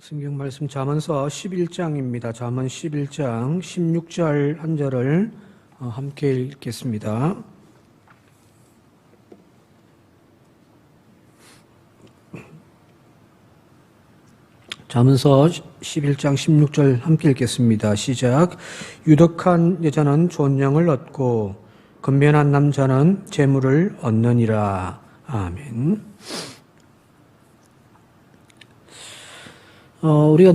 성경 말씀 잠언서 11장입니다. 잠언 11장 16절 한 절을 함께 읽겠습니다. 잠언서 11장 16절 함께 읽겠습니다. 시작. 유덕한 여자는 존영을 얻고 건면한 남자는 재물을 얻느니라. 아멘. 우리가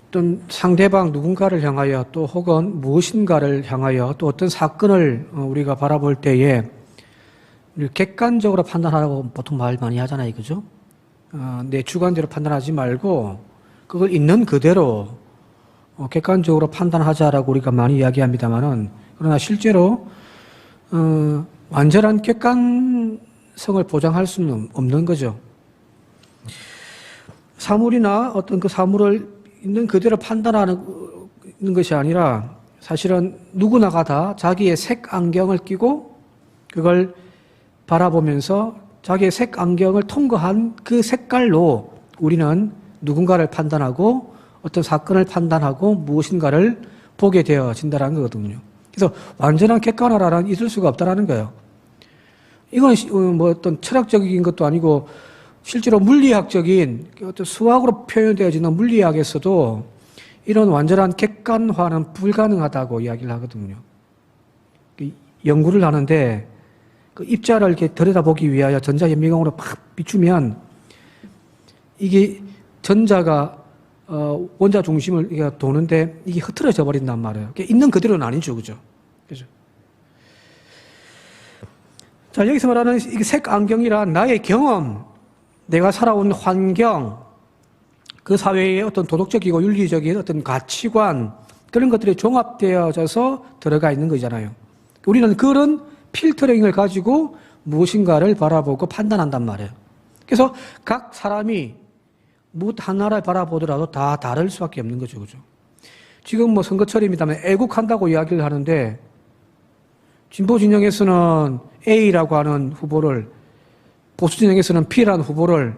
어떤 상대방 누군가를 향하여 또 혹은 무엇인가를 향하여 또 어떤 사건을 우리가 바라볼 때에 객관적으로 판단하라고 보통 말 많이 하잖아요. 그죠? 내 주관대로 판단하지 말고 그걸 있는 그대로 객관적으로 판단하자라고 우리가 많이 이야기합니다만은, 그러나 실제로 완전한 객관성을 보장할 수는 없는 거죠. 사물이나 어떤 그 사물을 있는 그대로 판단하는 것이 아니라 사실은 누구나가 다 자기의 색 안경을 끼고 그걸 바라보면서 자기의 색 안경을 통과한 그 색깔로 우리는 누군가를 판단하고 어떤 사건을 판단하고 무엇인가를 보게 되어진다는 거거든요. 그래서 완전한 객관화라는 있을 수가 없다는 거예요. 이건 뭐 어떤 철학적인 것도 아니고 실제로 물리학적인 어떤 수학으로 표현되어지는 물리학에서도 이런 완전한 객관화는 불가능하다고 이야기를 하거든요. 연구를 하는데 그 입자를 이렇게 들여다보기 위하여 전자현미경으로 막 비추면 이게 전자가 원자 중심을 도는데 이게 흐트러져 버린단 말이에요. 있는 그대로는 아니죠, 그죠? 그죠? 자, 여기서 말하는 이 색 안경이란 나의 경험, 내가 살아온 환경, 그 사회의 어떤 도덕적이고 윤리적인 어떤 가치관, 그런 것들이 종합되어져서 들어가 있는 거잖아요. 우리는 그런 필터링을 가지고 무엇인가를 바라보고 판단한단 말이에요. 그래서 각 사람이 무엇 하나를 바라보더라도 다 다를 수밖에 없는 거죠. 그죠? 지금 뭐 선거철입니다만 애국한다고 이야기를 하는데 진보 진영에서는 A라고 하는 후보를, 보수 진영에서는 P라는 후보를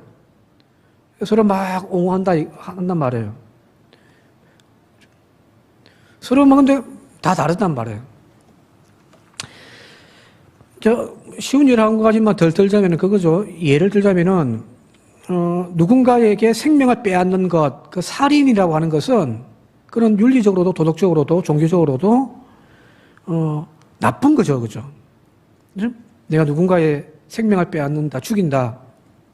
서로 막 옹호한단 말이에요. 서로 막 근데 다 다르단 말이에요. 쉬운 예를 한 가지만 덜 들자면 그거죠. 예를 들자면은, 누군가에게 생명을 빼앗는 것, 그 살인이라고 하는 것은 그런 윤리적으로도 도덕적으로도 종교적으로도, 나쁜 거죠. 그죠? 내가 누군가의 생명을 빼앗는다, 죽인다.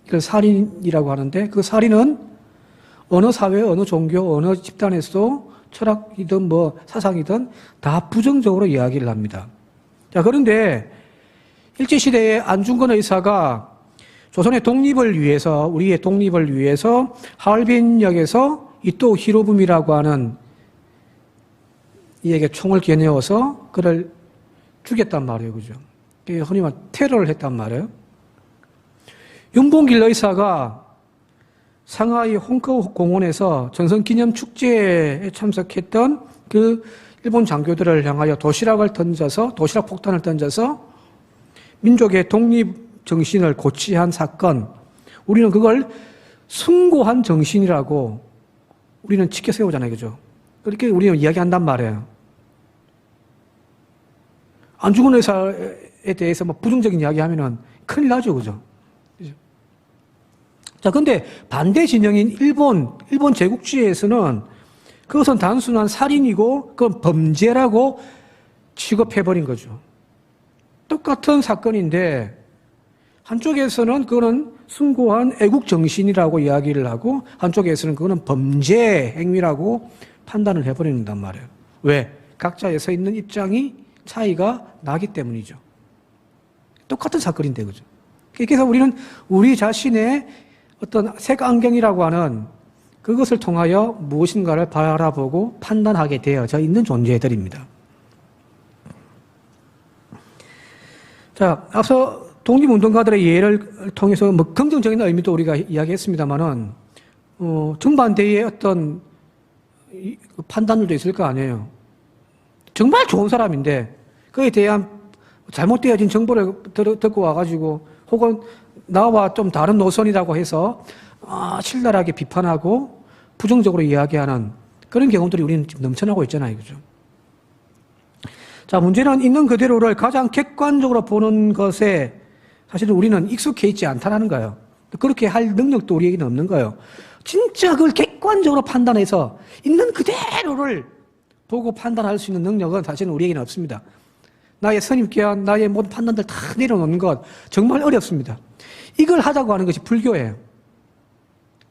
이걸 살인이라고 하는데 그 살인은 어느 사회, 어느 종교, 어느 집단에서도 철학이든 뭐 사상이든 다 부정적으로 이야기를 합니다. 자, 그런데 일제시대에 안중근 의사가 조선의 독립을 위해서, 우리의 독립을 위해서 하얼빈역에서 이토 히로부미라고 하는 이에게 총을 겨누어서 그를 죽였단 말이에요. 그죠? 흔히 말 테러를 했단 말이에요. 윤봉길 의사가 상하이 홍커 공원에서 전선기념 축제에 참석했던 그 일본 장교들을 향하여 도시락 폭탄을 던져서 민족의 독립 정신을 고취한 사건, 우리는 그걸 숭고한 정신이라고 우리는 지켜 세우잖아요. 그죠? 그렇게 우리는 이야기한단 말이에요. 안중근 의사에 대해서 뭐 부정적인 이야기 하면은 큰일 나죠. 그죠? 자, 근데 반대 진영인 일본 제국주의에서는 그것은 단순한 살인이고 그건 범죄라고 취급해버린 거죠. 똑같은 사건인데 한쪽에서는 그거는 숭고한 애국 정신이라고 이야기를 하고 한쪽에서는 그거는 범죄 행위라고 판단을 해버린단 말이에요. 왜? 각자의 서 있는 입장이 차이가 나기 때문이죠. 똑같은 사건인데, 그죠? 그래서 우리는 우리 자신의 어떤 색안경이라고 하는 그것을 통하여 무엇인가를 바라보고 판단하게 되어져 있는 존재들입니다. 자, 앞서 독립운동가들의 예를 통해서 뭐 긍정적인 의미도 우리가 이야기했습니다만은, 정반대의 어떤 판단들도 있을 거 아니에요. 정말 좋은 사람인데, 그에 대한 잘못되어진 정보를 듣고 와가지고, 혹은 나와 좀 다른 노선이라고 해서, 신랄하게 비판하고, 부정적으로 이야기하는 그런 경우들이 우리는 지금 넘쳐나고 있잖아요. 그죠? 자, 문제는 있는 그대로를 가장 객관적으로 보는 것에 사실은 우리는 익숙해 있지 않다는 거예요. 그렇게 할 능력도 우리에게는 없는 거예요. 진짜 그걸 객관적으로 판단해서 있는 그대로를 보고 판단할 수 있는 능력은 사실은 우리에게는 없습니다. 나의 선입견, 나의 모든 판단들 다 내려놓는 것 정말 어렵습니다. 이걸 하자고 하는 것이 불교예요.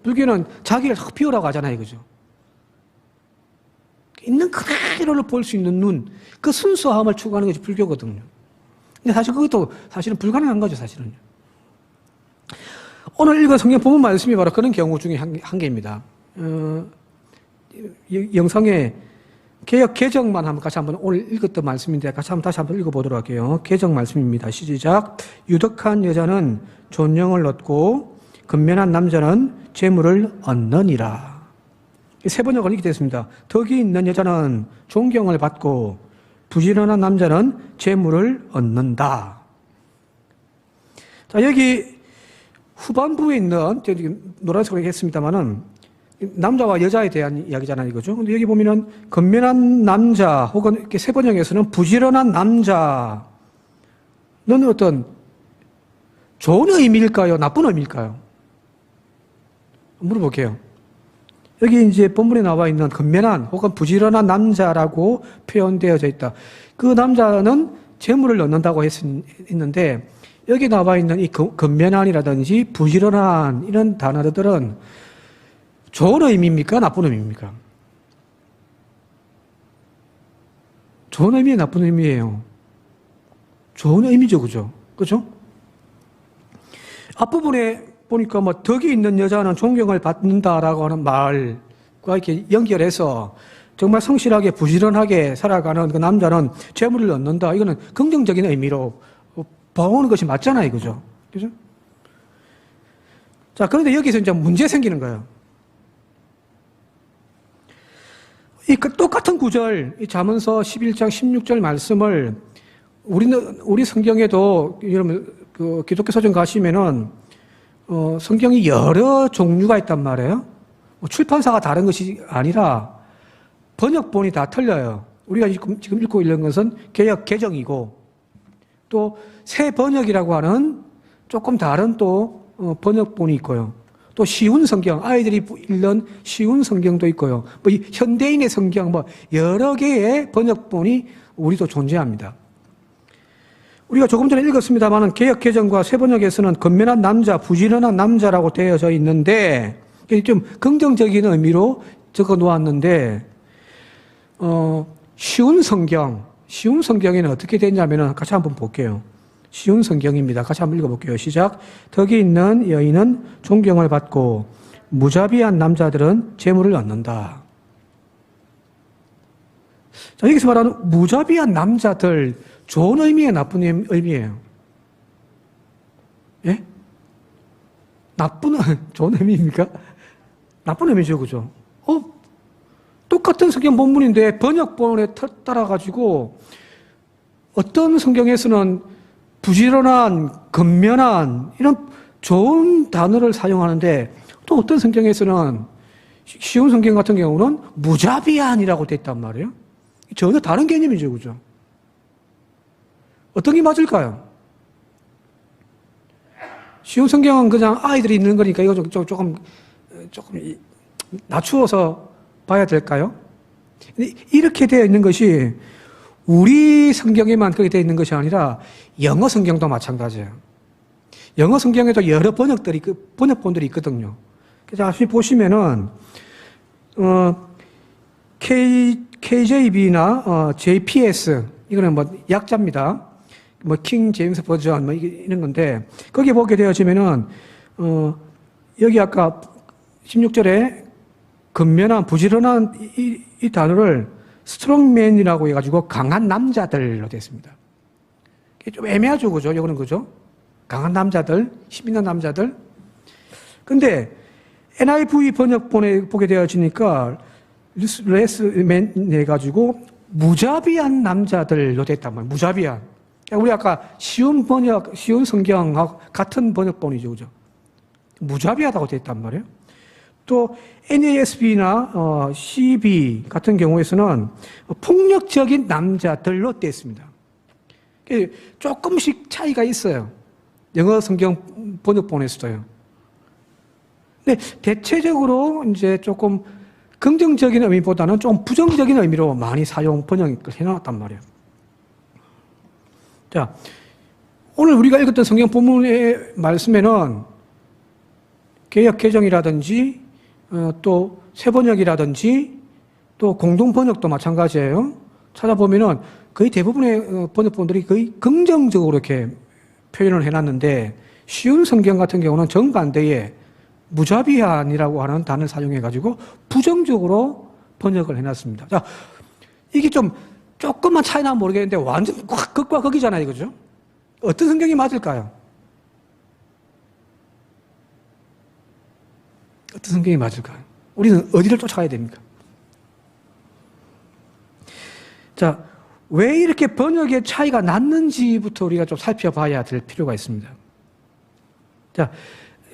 불교는 자기를 확 비우라고 하잖아요. 그죠? 있는 그대로를 볼 수 있는 눈, 그 순수함을 추구하는 것이 불교거든요. 근데 사실 그것도 사실은 불가능한 거죠, 사실은요. 오늘 읽은 성경 본문 말씀이 바로 그런 경우 중에 한 개입니다. 영상에 개역 개정만 한번 같이 한번 오늘 읽었던 말씀인데 같이 한번 다시 한번 읽어보도록 할게요. 개정 말씀입니다. 시작. 유덕한 여자는 존영을 얻고 근면한 남자는 재물을 얻느니라. 세 번역은 이렇게 됐습니다. 덕이 있는 여자는 존경을 받고 부지런한 남자는 재물을 얻는다. 자, 여기 후반부에 있는 노란색으로 했습니다만은 남자와 여자에 대한 이야기잖아요, 이거죠. 근데 여기 보면은 근면한 남자 혹은 이렇게 세 번역에서는 부지런한 남자는 어떤 좋은 의미일까요? 나쁜 의미일까요? 물어볼게요. 여기 이제 본문에 나와 있는 근면한 혹은 부지런한 남자라고 표현되어져 있다. 그 남자는 재물을 얻는다고 했는데 여기 나와 있는 이 근면한이라든지 부지런한 이런 단어들은 좋은 의미입니까? 나쁜 의미입니까? 좋은 의미에 나쁜 의미예요. 좋은 의미죠, 그죠? 그죠? 앞부분에 보니까 뭐 덕이 있는 여자는 존경을 받는다라고 하는 말과 이렇게 연결해서 정말 성실하게 부지런하게 살아가는 그 남자는 재물을 얻는다. 이거는 긍정적인 의미로 봐오는 것이 맞잖아요, 그죠? 그죠? 자, 그런데 여기서 이제 문제 생기는 거예요. 이 똑같은 구절, 이 잠언서 11장 16절 말씀을 우리 성경에도 여러분 그 기독교 서점 가시면은 성경이 여러 종류가 있단 말이에요. 출판사가 다른 것이 아니라 번역본이 다 틀려요. 우리가 지금 읽고 있는 것은 개역 개정이고 또 새 번역이라고 하는 조금 다른 또 번역본이 있고요. 또 쉬운 성경, 아이들이 읽는 쉬운 성경도 있고요. 뭐 현대인의 성경, 뭐 여러 개의 번역본이 우리도 존재합니다. 우리가 조금 전에 읽었습니다만 개역 개정과 새 번역에서는 근면한 남자, 부지런한 남자라고 되어져 있는데 좀 긍정적인 의미로 적어 놓았는데 쉬운 성경에는 어떻게 되냐면은 같이 한번 볼게요. 쉬운 성경입니다. 같이 한번 읽어볼게요. 시작. 덕이 있는 여인은 존경을 받고 무자비한 남자들은 재물을 얻는다. 자, 여기서 말하는 무자비한 남자들, 좋은 의미예요, 나쁜 의미예요? 예? 좋은 의미입니까? 나쁜 의미죠, 그죠? 똑같은 성경 본문인데 번역본에 따라가지고 어떤 성경에서는 부지런한, 근면한 이런 좋은 단어를 사용하는데 또 어떤 성경에서는 쉬운 성경 같은 경우는 무자비한이라고 돼 있단 말이에요. 전혀 다른 개념이죠, 그죠? 어떤 게 맞을까요? 쉬운 성경은 그냥 아이들이 읽는 거니까 이거 조금 낮추어서 봐야 될까요? 이렇게 되어 있는 것이 우리 성경에만 그렇게 되어 있는 것이 아니라 영어 성경도 마찬가지예요. 영어 성경에도 여러 번역본들이 있거든요. 그래서 다시 보시면은 KJV나 JPS 이거는 뭐 약자입니다. 뭐 킹 제임스 버전 뭐 이런 건데 거기에 보게 되어지면은 여기 아까 16절에 근면한 부지런한 이 단어를 스트롱맨이라고 해가지고 강한 남자들로 됐습니다. 좀 애매하죠, 그죠? 이거는 그죠? 강한 남자들, 힘 있는 남자들. 근데 NIV 번역본에 보게 되어지니까 레스맨 해가지고 무자비한 남자들로 됐단 말이에요. 무자비한. 우리 아까 쉬운 성경하고 같은 번역본이죠, 그죠? 무자비하다고 됐단 말이에요. 또 NASB나 CB 같은 경우에서는 폭력적인 남자들로 되어 있습니다. 조금씩 차이가 있어요. 영어 성경 번역본에서도요. 근데 대체적으로 이제 조금 긍정적인 의미보다는 좀 부정적인 의미로 많이 사용 번역을 해놨단 말이에요. 자, 오늘 우리가 읽었던 성경 본문의 말씀에는 개역 개정이라든지 또 새번역이라든지 또 공동번역도 마찬가지예요. 찾아보면은 거의 대부분의 번역본들이 거의 긍정적으로 이렇게 표현을 해놨는데 쉬운 성경 같은 경우는 정반대에 무자비한이라고 하는 단어를 사용해가지고 부정적으로 번역을 해놨습니다. 자, 이게 조금만 차이 나면 모르겠는데 완전 극과 극이잖아요, 이거죠? 어떤 성경이 맞을까요? 어떤 성경이 맞을까요? 우리는 어디를 쫓아가야 됩니까? 자, 왜 이렇게 번역의 차이가 났는지부터 우리가 좀 살펴봐야 될 필요가 있습니다. 자,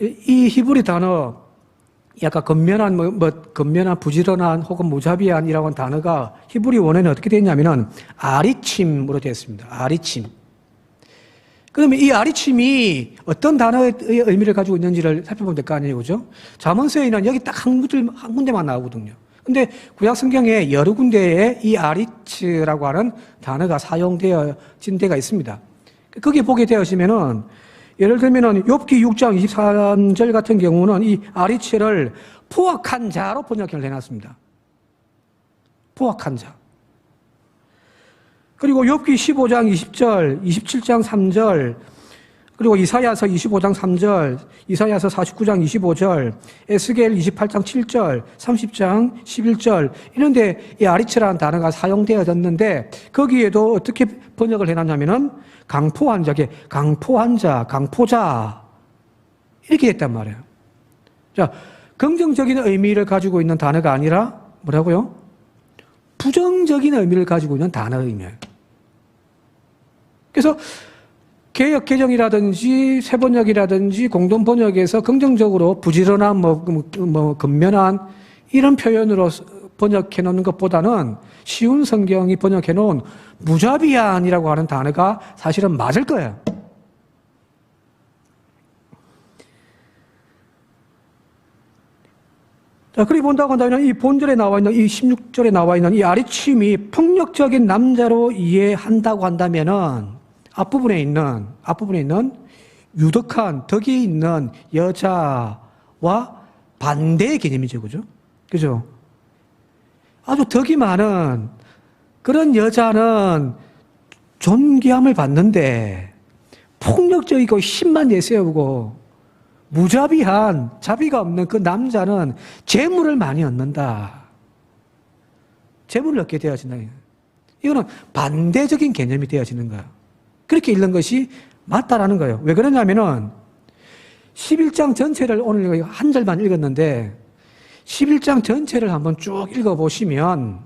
이 히브리 단어, 약간 건면한, 건면한, 부지런한 혹은 무자비한이라고 하는 단어가 히브리 원어에는 어떻게 되어 있냐면은 아리침으로 되어 있습니다. 아리침. 그러면 이 아리침이 어떤 단어의 의미를 가지고 있는지를 살펴보면 될 거 아니에요, 그죠? 잠언서에는 여기 딱 한 군데만 나오거든요. 근데 구약 성경에 여러 군데에 이 아리츠라고 하는 단어가 사용되어진 데가 있습니다. 거기 보게 되어지면은 예를 들면은 욥기 6장 23절 같은 경우는 이 아리츠를 포악한 자로 번역을 해놨습니다. 포악한 자. 그리고 욥기 15장 20절, 27장 3절, 그리고 이사야서 25장 3절, 이사야서 49장 25절, 에스겔 28장 7절, 30장 11절 이런데 이 아리츠라는 단어가 사용되어졌는데 거기에도 어떻게 번역을 해놨냐면은 강포한 자, 강포한 자, 강포자 이렇게 됐단 말이에요. 자, 긍정적인 의미를 가지고 있는 단어가 아니라 뭐라고요? 부정적인 의미를 가지고 있는 단어의 의미예요. 그래서 개역 개정이라든지 새번역이라든지 공동번역에서 긍정적으로 부지런한 근면한 이런 표현으로 번역해 놓는 것보다는 쉬운 성경이 번역해 놓은 무자비한이라고 하는 단어가 사실은 맞을 거예요. 자, 그리고 본다고 한다면 이 본절에 나와 있는 이 16절에 나와 있는 이 아리침이 폭력적인 남자로 이해한다고 한다면은 앞부분에 있는 유덕한 덕이 있는 여자와 반대의 개념이죠, 그죠? 그죠? 아주 덕이 많은 그런 여자는 존귀함을 받는데 폭력적이고 힘만 내세우고 무자비한 자비가 없는 그 남자는 재물을 많이 얻는다. 재물을 얻게 되어진다. 이거는 반대적인 개념이 되어지는 거예요. 그렇게 읽는 것이 맞다라는 거예요. 왜 그러냐면은 11장 전체를 오늘 한 절만 읽었는데 11장 전체를 한번 쭉 읽어보시면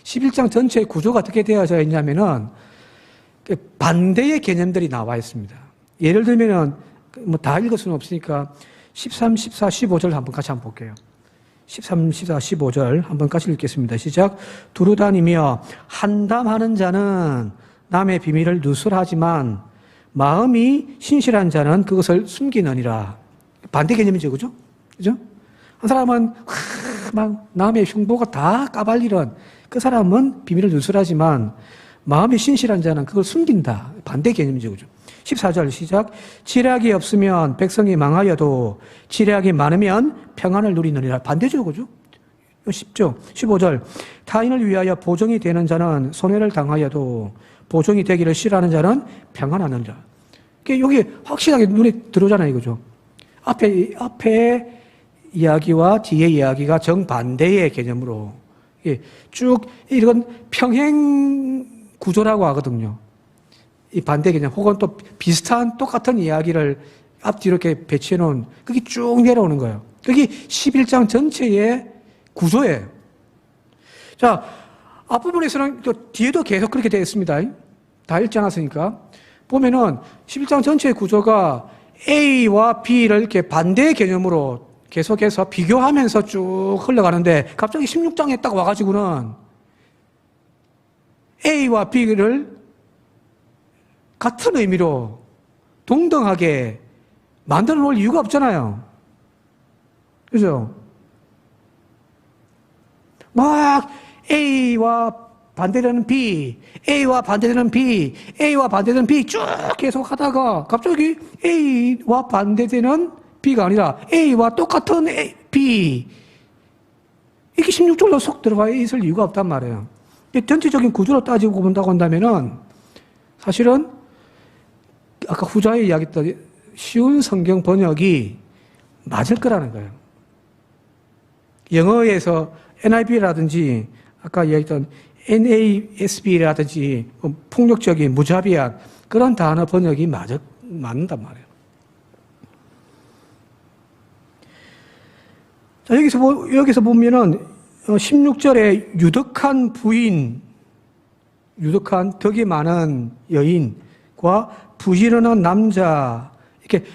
11장 전체의 구조가 어떻게 되어져 있냐면은 반대의 개념들이 나와 있습니다. 예를 들면은 다 읽을 수는 없으니까 13, 14, 15절 한번 같이 한번 볼게요. 13, 14, 15절 한번 같이 읽겠습니다. 시작. 두루 다니며 한담하는 자는 남의 비밀을 누설하지만 마음이 신실한 자는 그것을 숨기느니라. 반대 개념이죠, 그죠? 그죠? 한 사람은 막 남의 흉보가 다 까발리는 그 사람은 비밀을 누설하지만 마음이 신실한 자는 그걸 숨긴다. 반대 개념이죠, 그죠? 14절 시작. 지략이 없으면 백성이 망하여도 지략이 많으면 평안을 누리느니라. 반대죠, 그죠? 쉽죠? 15절. 타인을 위하여 보정이 되는 자는 손해를 당하여도 보정이 되기를 싫어하는 자는 평안하느니라. 여기 확실하게 눈에 들어오잖아요, 그죠? 앞에 이야기와 뒤의 이야기가 정반대의 개념으로 쭉 이런 평행 구조라고 하거든요. 이 반대 개념 혹은 또 비슷한 똑같은 이야기를 앞뒤로 이렇게 배치해 놓은 그게 쭉 내려오는 거예요. 그게 11장 전체의 구조예요. 자, 앞부분에서는 또 뒤에도 계속 그렇게 되어 있습니다. 다 읽지 않았으니까. 보면은 11장 전체의 구조가 A와 B를 이렇게 반대의 개념으로 계속해서 비교하면서 쭉 흘러가는데 갑자기 16장에 딱 와가지고는 A와 B를 같은 의미로 동등하게 만들어 놓을 이유가 없잖아요. 그죠? 막 A와 반대되는 B, A와 반대되는 B, A와 반대되는 B 쭉 계속 하다가 갑자기 A와 반대되는 B가 아니라 A와 똑같은 B. 이게 16절로 속 들어가 있을 이유가 없단 말이에요. 전체적인 구조로 따지고 본다고 한다면은 사실은 아까 후자에 이야기했던 쉬운 성경 번역이 맞을 거라는 거예요. 영어에서 NIV라든지 아까 이야기했던 NASB라든지 폭력적인 무자비한 그런 단어 번역이 맞는단 말이에요. 자, 여기서 보면은 16절에 유덕한 부인, 유덕한 덕이 많은 여인과 부지런한 남자, 이렇게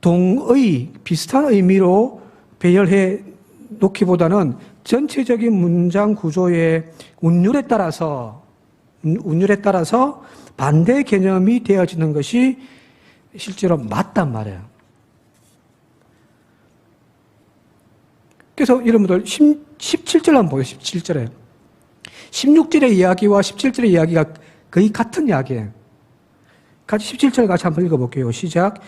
동의, 비슷한 의미로 배열해 놓기보다는 전체적인 문장 구조의 운율에 따라서 반대 개념이 되어지는 것이 실제로 맞단 말이에요. 그래서 여러분들 17절 한번 보세요. 17절에. 16절의 이야기와 17절의 이야기가 거의 같은 이야기예요. 같이 17절 같이 한번 읽어볼게요. 시작.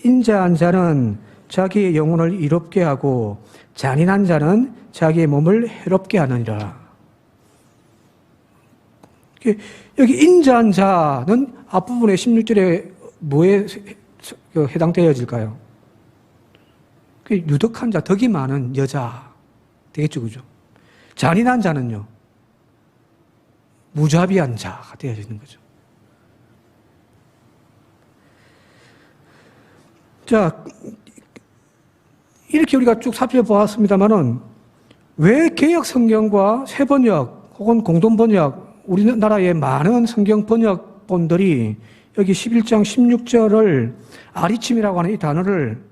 인자한 자는 자기의 영혼을 이롭게 하고 잔인한 자는 자기의 몸을 해롭게 하느니라. 여기 인자한 자는 앞부분의 16절에 뭐에 해당되어질까요? 유덕한 자, 덕이 많은 여자 되겠죠, 그죠? 잔인한 자는요, 무자비한 자가 되어지는 거죠. 자, 이렇게 우리가 쭉 살펴보았습니다만은 왜 개역 성경과 새 번역 혹은 공동 번역, 우리나라의 많은 성경 번역본들이 여기 11장 16절을 아리침이라고 하는 이 단어를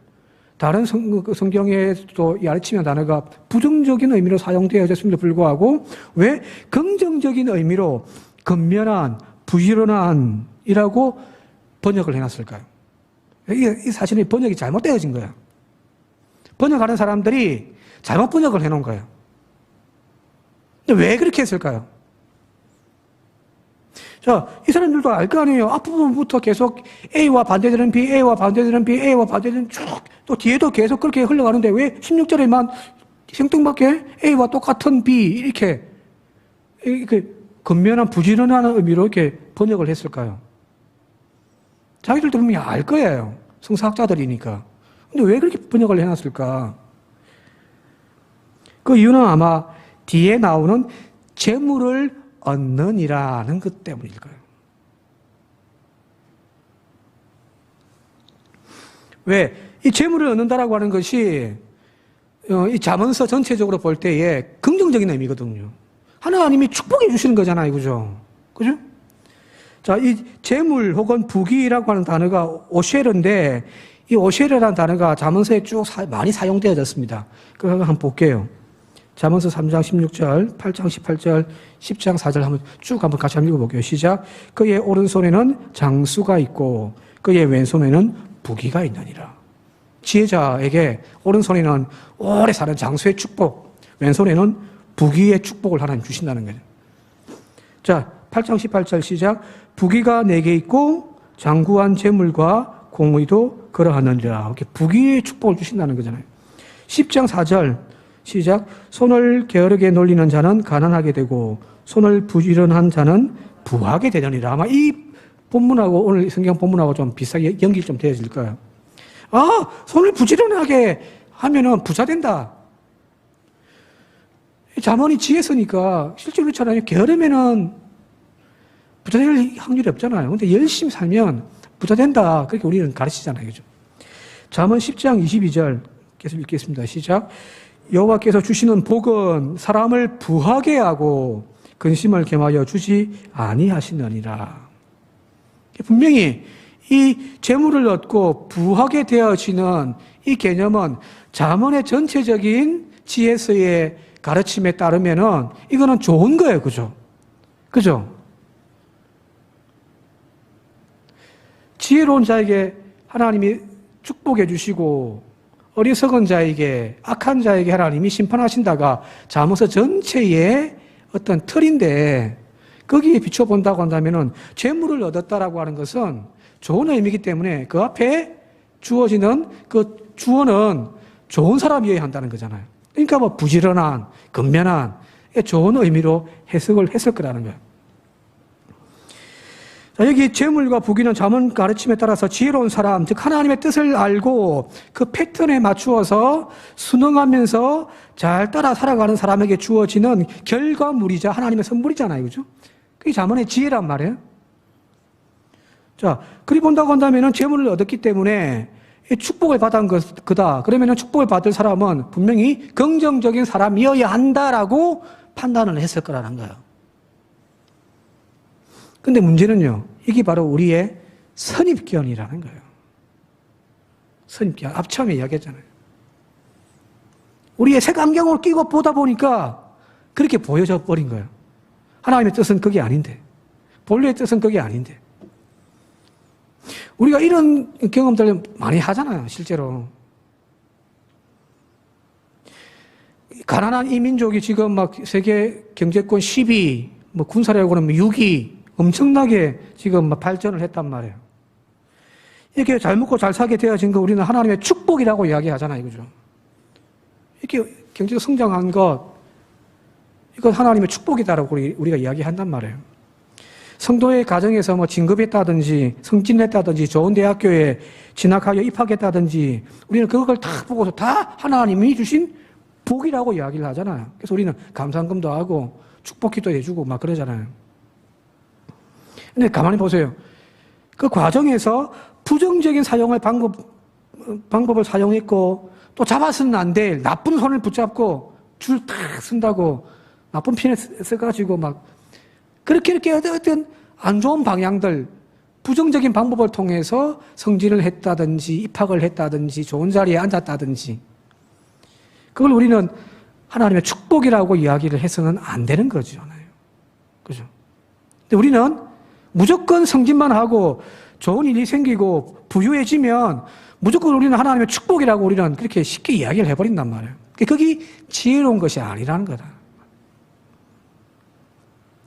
다른 성경에도 이 아리침이라는 단어가 부정적인 의미로 사용되어졌음에도 불구하고 왜 긍정적인 의미로 근면한, 부지런한이라고 번역을 해놨을까요? 이 사실은 번역이 잘못되어진 거예요. 번역하는 사람들이 잘못 번역을 해놓은 거예요. 근데 왜 그렇게 했을까요? 자, 이 사람들도 알 거 아니에요. 앞부분부터 계속 A와 반대되는 B, A와 반대되는 B, A와 반대되는 쭉, 또 뒤에도 계속 그렇게 흘러가는데 왜 16절에만 생뚱맞게 A와 똑같은 B, 이렇게 근면한 부지런한 의미로 이렇게 번역을 했을까요? 자기들도 분명히 알 거예요. 성사학자들이니까. 근데 왜 그렇게 번역을 해놨을까? 그 이유는 아마 뒤에 나오는 재물을 얻느니라는 것 때문일 거예요. 왜? 이 재물을 얻는다라고 하는 것이 이 잠언서 전체적으로 볼 때에 긍정적인 의미거든요. 하나님이 축복해 주시는 거잖아요. 그죠? 그죠? 자, 이 재물 혹은 부귀라고 하는 단어가 오쉐르인데 이 오쉐르라는 단어가 잠언서에 쭉 많이 사용되어졌습니다. 그거 한번 볼게요. 잠언서 3장 16절, 8장 18절, 10장 4절 한번 같이 한번 읽어볼게요. 시작. 그의 오른손에는 장수가 있고 그의 왼손에는 부귀가 있느니라. 지혜자에게 오른손에는 오래 사는 장수의 축복, 왼손에는 부귀의 축복을 하나님 주신다는 거죠. 자, 8장 18절 시작. 부귀가 내게 있고 장구한 재물과 공의도 그러하느니라. 이렇게 부귀의 축복을 주신다는 거잖아요. 10장 4절 시작. 손을 게으르게 놀리는 자는 가난하게 되고 손을 부지런한 자는 부하게 되느니라. 아마 이 본문하고 오늘 성경 본문하고 좀 비슷하게 연결이 좀 되어질 거예요. 아, 손을 부지런하게 하면은 부자 된다. 잠언이 지혜서니까 실제로 그렇잖아요. 게으르면은 부자 될 확률이 없잖아요. 근데 열심히 살면 부자 된다. 그렇게 우리는 가르치잖아요. 그죠? 잠언 10장 22절 계속 읽겠습니다. 시작. 여호와께서 주시는 복은 사람을 부하게 하고 근심을 겸하여 주지 아니하시느니라. 분명히 이 재물을 얻고 부하게 되어지는 이 개념은 잠언의 전체적인 지혜서의 가르침에 따르면은 이거는 좋은 거예요. 그죠? 그죠? 지혜로운 자에게 하나님이 축복해 주시고 어리석은 자에게, 악한 자에게 하나님이 심판하신다가 잠언서 전체의 어떤 틀인데, 거기에 비춰본다고 한다면은 재물을 얻었다라고 하는 것은 좋은 의미이기 때문에 그 앞에 주어지는 그 주어는 좋은 사람이어야 한다는 거잖아요. 그러니까 뭐 부지런한, 근면한, 좋은 의미로 해석을 했을 거라는 거예요. 자, 여기 재물과 부귀는 잠언 가르침에 따라서 지혜로운 사람, 즉 하나님의 뜻을 알고 그 패턴에 맞추어서 순응하면서 잘 따라 살아가는 사람에게 주어지는 결과물이자 하나님의 선물이잖아요. 그죠? 그게 잠언의 지혜란 말이에요. 자, 그리 본다고 한다면은 재물을 얻었기 때문에 축복을 받은 그다. 그러면은 축복을 받을 사람은 분명히 긍정적인 사람이어야 한다라고 판단을 했을 거라는 거예요. 근데 문제는요, 이게 바로 우리의 선입견이라는 거예요. 선입견. 앞처음에 이야기했잖아요. 우리의 색안경을 끼고 보다 보니까 그렇게 보여져 버린 거예요. 하나님의 뜻은 그게 아닌데. 본래의 뜻은 그게 아닌데. 우리가 이런 경험들을 많이 하잖아요, 실제로. 가난한 이 민족이 지금 막 세계 경제권 10위, 뭐 군사력으로는 6위, 엄청나게 지금 막 발전을 했단 말이에요. 이렇게 잘 먹고 잘 살게 되어진 거 우리는 하나님의 축복이라고 이야기하잖아요, 그죠? 이렇게 경제적 성장한 것, 이건 하나님의 축복이다라고 우리가 이야기한단 말이에요. 성도의 가정에서 뭐 진급했다든지 승진했다든지 좋은 대학교에 진학하여 입학했다든지 우리는 그걸 다 보고서 다 하나님이 주신 복이라고 이야기를 하잖아요. 그래서 우리는 감사금도 하고 축복기도 해주고 막 그러잖아요. 근데 가만히 보세요. 그 과정에서 부정적인 사용할 방법을 사용했고 또 잡아서는 안 될 나쁜 손을 붙잡고 줄 탁 쓴다고 나쁜 핀을 써가지고 막 그렇게 이렇게 어떤 안 좋은 방향들, 부정적인 방법을 통해서 성진을 했다든지 입학을 했다든지 좋은 자리에 앉았다든지 그걸 우리는 하나님의 축복이라고 이야기를 해서는 안 되는 거죠. 그죠? 근데 우리는 무조건 성진만 하고 좋은 일이 생기고 부유해지면 무조건 우리는 하나님의 축복이라고 우리는 그렇게 쉽게 이야기를 해버린단 말이에요. 그게 지혜로운 것이 아니라는 거다.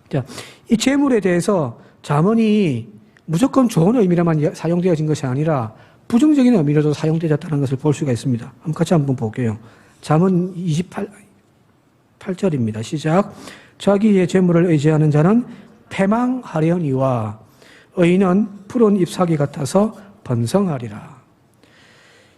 자, 이 재물에 대해서 잠언이 무조건 좋은 의미로만 사용되어진 것이 아니라 부정적인 의미로도 사용되었다는 것을 볼 수가 있습니다. 같이 한번 볼게요. 잠언 28절입니다. 시작. 자기의 재물을 의지하는 자는 패망하려니와 의인은 푸른 잎사귀 같아서 번성하리라.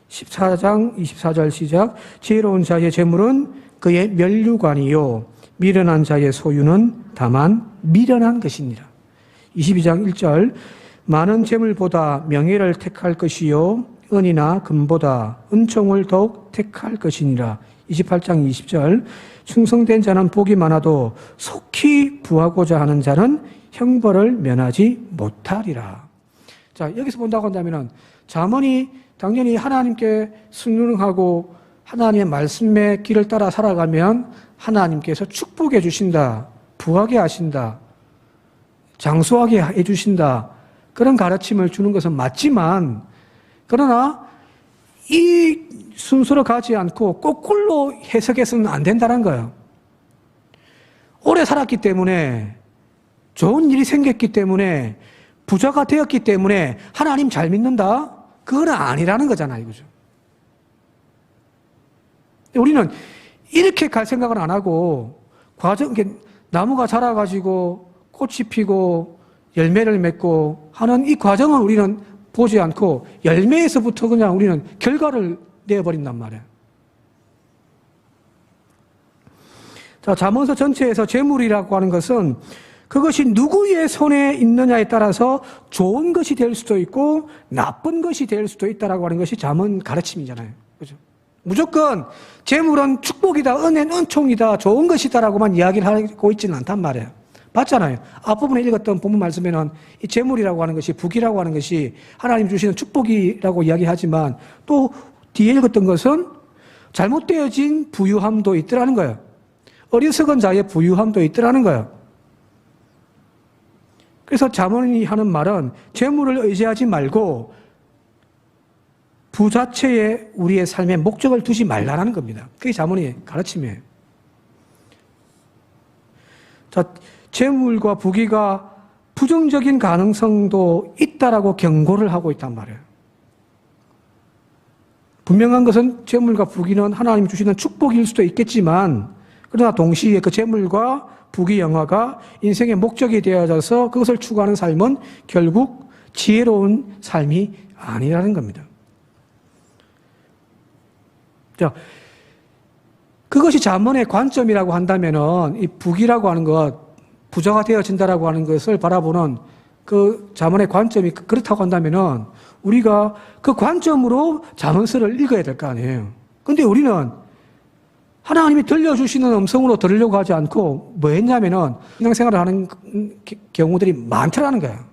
14장 24절 시작. 지혜로운 자의 재물은 그의 면류관이요 미련한 자의 소유는 다만 미련한 것이니라. 22장 1절 많은 재물보다 명예를 택할 것이요 은이나 금보다 은총을 더욱 택할 것이니라. 28장 20절 충성된 자는 복이 많아도 속히 부하고자 하는 자는 형벌을 면하지 못하리라. 자, 여기서 본다고 한다면 잠언이 당연히 하나님께 순응하고 하나님의 말씀의 길을 따라 살아가면 하나님께서 축복해 주신다, 부하게 하신다, 장수하게 해 주신다, 그런 가르침을 주는 것은 맞지만, 그러나 이 순서로 가지 않고 거꾸로 해석해서는 안 된다는 거예요. 오래 살았기 때문에, 좋은 일이 생겼기 때문에, 부자가 되었기 때문에 하나님 잘 믿는다? 그건 아니라는 거잖아요. 그죠? 우리는 이렇게 갈 생각을 안 하고, 나무가 자라가지고 꽃이 피고 열매를 맺고 하는 이 과정을 우리는 보지 않고 열매에서부터 그냥 우리는 결과를 내버린단 말이에요. 자, 잠언서 전체에서 재물이라고 하는 것은 그것이 누구의 손에 있느냐에 따라서 좋은 것이 될 수도 있고 나쁜 것이 될 수도 있다라고 하는 것이 잠언 가르침이잖아요. 그죠? 무조건 재물은 축복이다, 은혜는 은총이다, 좋은 것이다라고만 이야기를 하고 있지는 않단 말이에요. 봤잖아요. 앞부분에 읽었던 본문 말씀에는 이 재물이라고 하는 것이, 북이라고 하는 것이 하나님 주시는 축복이라고 이야기하지만 또 뒤에 읽었던 것은 잘못되어진 부유함도 있더라는 거예요. 어리석은 자의 부유함도 있더라는 거예요. 그래서 잠언이 하는 말은 재물을 의지하지 말고 부자체에 우리의 삶의 목적을 두지 말라는 겁니다. 그게 잠언의 가르침이에요. 자, 재물과 부귀가 부정적인 가능성도 있다라고 경고를 하고 있단 말이에요. 분명한 것은 재물과 부귀는 하나님 주시는 축복일 수도 있겠지만, 그러나 동시에 그 재물과 부귀 영화가 인생의 목적이 되어져서 그것을 추구하는 삶은 결국 지혜로운 삶이 아니라는 겁니다. 자, 그것이 잠언의 관점이라고 한다면은 이 부귀라고 하는 것, 부자가 되어진다라고 하는 것을 바라보는 그 잠언의 관점이 그렇다고 한다면은 우리가 그 관점으로 잠언서를 읽어야 될 거 아니에요. 근데 우리는 하나님이 들려주시는 음성으로 들으려고 하지 않고 뭐 했냐면은 신앙생활을 하는 경우들이 많더라는 거야.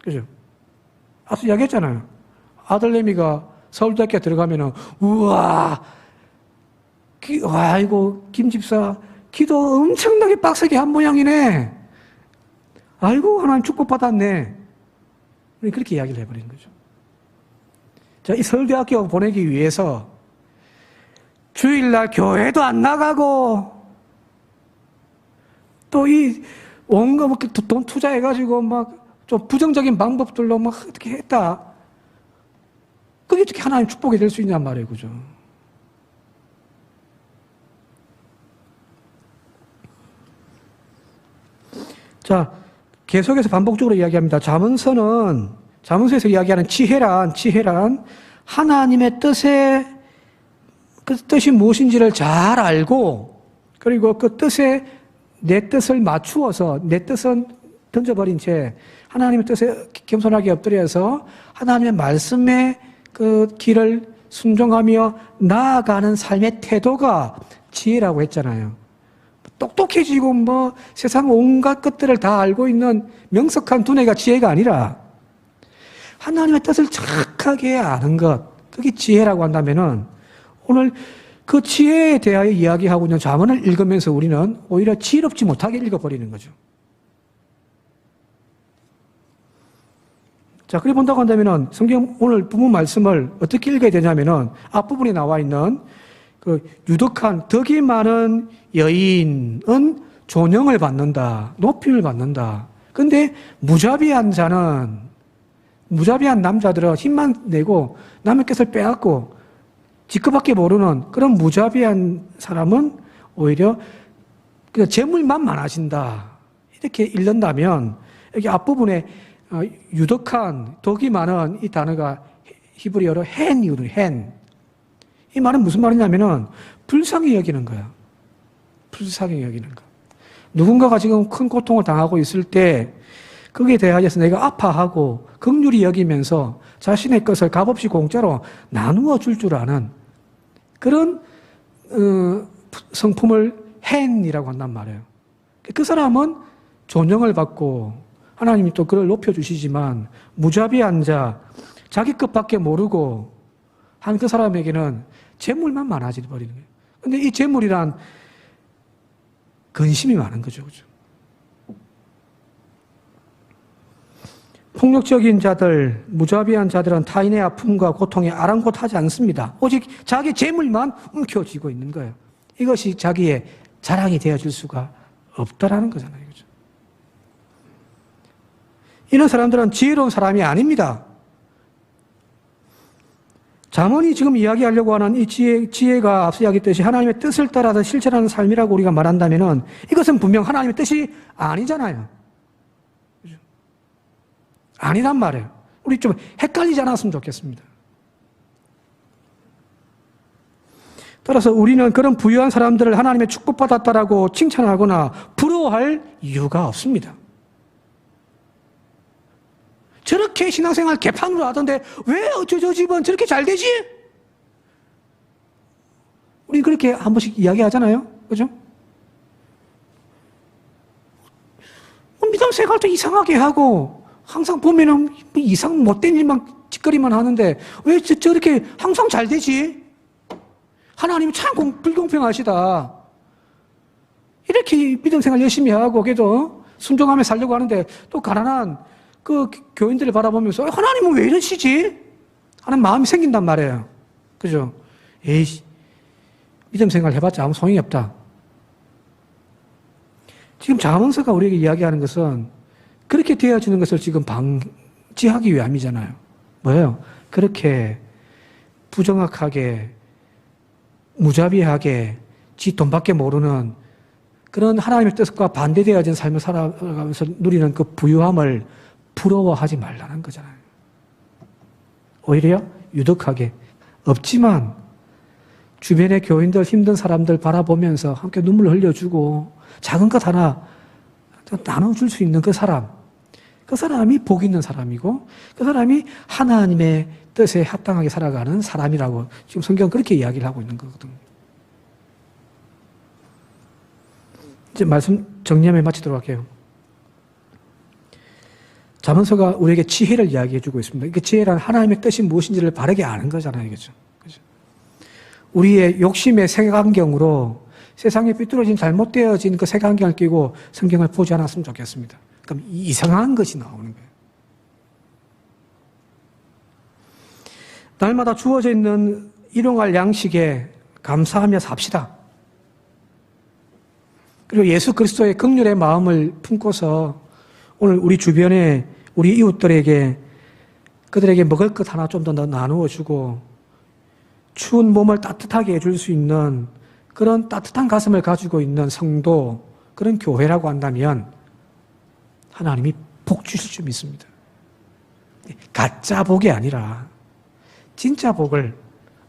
그죠? 앞서 이야기했잖아요. 아들내미가 서울대학교 들어가면은, 우와, 아이고, 김 집사, 기도 엄청나게 빡세게 한 모양이네. 아이고, 하나님 축복받았네. 우리 그렇게 이야기를 해버리는 거죠. 자, 이 서울대학교 보내기 위해서 주일날 교회도 안 나가고, 또 이 온갖 돈 투자해가지고 막 좀 부정적인 방법들로 막 어떻게 했다. 그게 어떻게 하나님 축복이 될 수 있냔 말이에요. 그죠? 자, 계속해서 반복적으로 이야기합니다. 잠언서에서 이야기하는 지혜란 하나님의 그 뜻이 무엇인지를 잘 알고, 그리고 그 뜻에 내 뜻을 맞추어서 내 뜻은 던져버린 채 하나님의 뜻에 겸손하게 엎드려서 하나님의 말씀에 그 길을 순종하며 나아가는 삶의 태도가 지혜라고 했잖아요. 똑똑해지고 뭐 세상 온갖 것들을 다 알고 있는 명석한 두뇌가 지혜가 아니라 하나님의 뜻을 정확하게 아는 것, 그게 지혜라고 한다면은 오늘 그 지혜에 대하여 이야기하고 있는 잠언을 읽으면서 우리는 오히려 지혜롭지 못하게 읽어버리는 거죠. 자, 그래 본다고 한다면은 성경 오늘 부분 말씀을 어떻게 읽어야 되냐면은 앞부분에 나와 있는 그 유덕한 덕이 많은 여인은 존영을 받는다, 높임을 받는다. 근데 무자비한 남자들은 힘만 내고 남의 것을 빼앗고 지그밖에 모르는 그런 무자비한 사람은 오히려 그냥 재물만 많아진다. 이렇게 읽는다면 여기 앞부분에 유덕한, 덕이 많은 이 단어가 히브리어로 헨이거든요. 헨. 이 말은 무슨 말이냐면은 불쌍히 여기는 거야. 불쌍히 여기는 거. 누군가가 지금 큰 고통을 당하고 있을 때 거기에 대하여서 내가 아파하고 긍휼히 여기면서 자신의 것을 값없이 공짜로 나누어 줄 줄 아는 그런 성품을 헨이라고 한단 말이에요. 그 사람은 존영을 받고 하나님이 또 그를 높여주시지만 무자비한 자, 자기 것밖에 모르고 한 그 사람에게는 재물만 많아져 버리는 거예요. 근데 이 재물이란 근심이 많은 거죠. 그죠? 폭력적인 자들, 무자비한 자들은 타인의 아픔과 고통에 아랑곳하지 않습니다. 오직 자기 재물만 움켜쥐고 있는 거예요. 이것이 자기의 자랑이 되어질 수가 없다라는 거잖아요. 그죠? 이런 사람들은 지혜로운 사람이 아닙니다. 잠언이 지금 이야기하려고 하는 이 지혜가 앞서 이야기했듯이 하나님의 뜻을 따라서 실천하는 삶이라고 우리가 말한다면은 이것은 분명 하나님의 뜻이 아니잖아요. 그죠? 아니란 말이에요. 우리 좀 헷갈리지 않았으면 좋겠습니다. 따라서 우리는 그런 부유한 사람들을 하나님의 축복받았다라고 칭찬하거나 부러워할 이유가 없습니다. 저렇게 신앙생활 개판으로 하던데 왜 저 집은 저렇게 잘 되지? 우리 그렇게 한 번씩 이야기하잖아요. 그죠? 믿음 생활도 이상하게 하고 항상 보면은 이상 못된 일만 짓거리만 하는데 왜 저렇게 항상 잘 되지? 하나님 참 불공평하시다. 이렇게 믿음 생활 열심히 하고 그래도 순종하며 살려고 하는데 또 가난한 그 교인들을 바라보면서 하나님은 왜 이러시지? 하는 마음이 생긴단 말이에요. 그죠? 에이, 믿음 생활 해봤자 아무 소용이 없다. 지금 자문서가 우리에게 이야기하는 것은 그렇게 되어지는 것을 지금 방지하기 위함이잖아요. 뭐예요? 그렇게 부정확하게, 무자비하게, 지 돈밖에 모르는 그런 하나님의 뜻과 반대되어진 삶을 살아가면서 누리는 그 부유함을 부러워하지 말라는 거잖아요. 오히려 유독하게 없지만 주변의 교인들, 힘든 사람들 바라보면서 함께 눈물 흘려주고 작은 것 하나 나눠줄 수 있는 그 사람이 복 있는 사람이고 그 사람이 하나님의 뜻에 합당하게 살아가는 사람이라고 지금 성경은 그렇게 이야기를 하고 있는 거거든요. 이제 말씀 정리하며 마치도록 할게요. 잠언서가 우리에게 지혜를 이야기해 주고 있습니다. 그 지혜란 하나님의 뜻이 무엇인지를 바르게 아는 거잖아요. 그죠? 우리의 욕심의 색안경으로 세상에 삐뚤어진 잘못되어진 그 색안경을 끼고 성경을 보지 않았으면 좋겠습니다. 그럼 이상한 것이 나오는 거예요. 날마다 주어져 있는 일용할 양식에 감사하며 삽시다. 그리고 예수 그리스도의 긍휼의 마음을 품고서 오늘 우리 주변에 우리 이웃들에게 그들에게 먹을 것 하나 좀 더 나누어 주고 추운 몸을 따뜻하게 해줄 수 있는 그런 따뜻한 가슴을 가지고 있는 성도, 그런 교회라고 한다면 하나님이 복 주실 줄 믿습니다. 가짜 복이 아니라 진짜 복을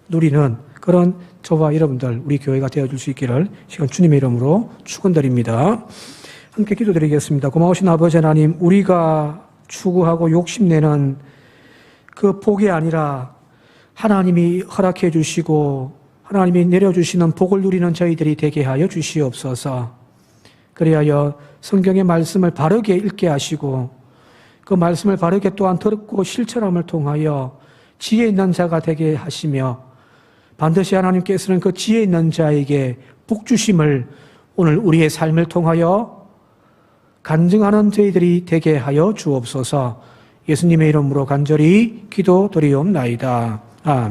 누리는 그런 저와 여러분들, 우리 교회가 되어줄 수 있기를 시간 주님의 이름으로 축원드립니다. 함께 기도드리겠습니다. 고마우신 아버지 하나님, 우리가 추구하고 욕심내는 그 복이 아니라 하나님이 허락해 주시고 하나님이 내려주시는 복을 누리는 저희들이 되게 하여 주시옵소서. 그리하여 성경의 말씀을 바르게 읽게 하시고 그 말씀을 바르게 또한 듣고 실천함을 통하여 지혜 있는 자가 되게 하시며 반드시 하나님께서는 그 지혜 있는 자에게 복 주심을 오늘 우리의 삶을 통하여 간증하는 저희들이 되게 하여 주옵소서. 예수님의 이름으로 간절히 기도드리옵나이다. 아멘.